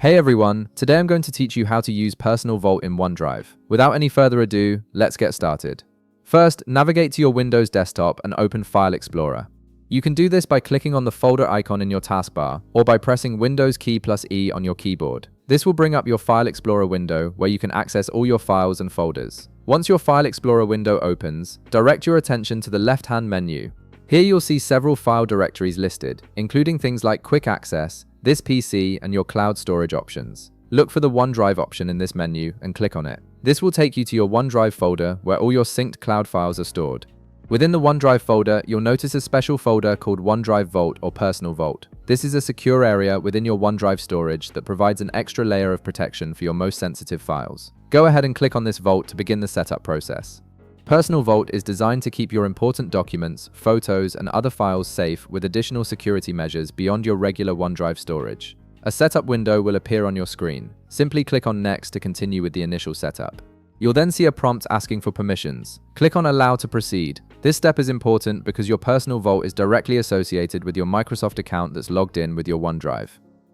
Hey everyone, today I'm going to teach you how to use Personal Vault in OneDrive. Without any further ado, let's get started. First, navigate to your Windows desktop and open File Explorer. You can do this by clicking on the folder icon in your taskbar or by pressing Windows key plus E on your keyboard. This will bring up your File Explorer window where you can access all your files and folders. Once your File Explorer window opens, direct your attention to the left-hand menu. Here you'll see several file directories listed, including things like Quick Access, This PC, and your cloud storage options. Look for the OneDrive option in this menu and click on it. This will take you to your OneDrive folder where all your synced cloud files are stored. Within the OneDrive folder, you'll notice a special folder called OneDrive Vault or Personal Vault. This is a secure area within your OneDrive storage that provides an extra layer of protection for your most sensitive files. Go ahead and click on this vault to begin the setup process. Personal Vault is designed to keep your important documents, photos, and other files safe with additional security measures beyond your regular OneDrive storage. A setup window will appear on your screen. Simply click on Next to continue with the initial setup. You'll then see a prompt asking for permissions. Click on Allow to proceed. This step is important because your Personal Vault is directly associated with your Microsoft account that's logged in with your OneDrive.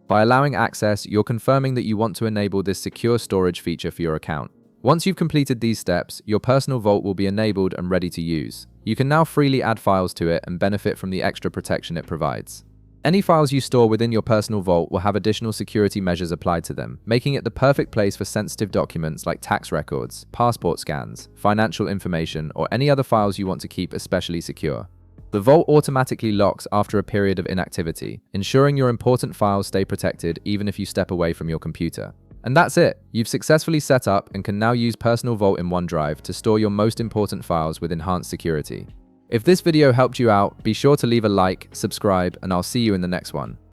By allowing access, you're confirming that you want to enable this secure storage feature for your account. Once you've completed these steps, your Personal Vault will be enabled and ready to use. You can now freely add files to it and benefit from the extra protection it provides. Any files you store within your Personal Vault will have additional security measures applied to them, making it the perfect place for sensitive documents like tax records, passport scans, financial information, or any other files you want to keep especially secure. The Vault automatically locks after a period of inactivity, ensuring your important files stay protected even if you step away from your computer. And that's it. You've successfully set up and can now use Personal Vault in OneDrive to store your most important files with enhanced security. If this video helped you out, be sure to leave a like, subscribe, and I'll see you in the next one.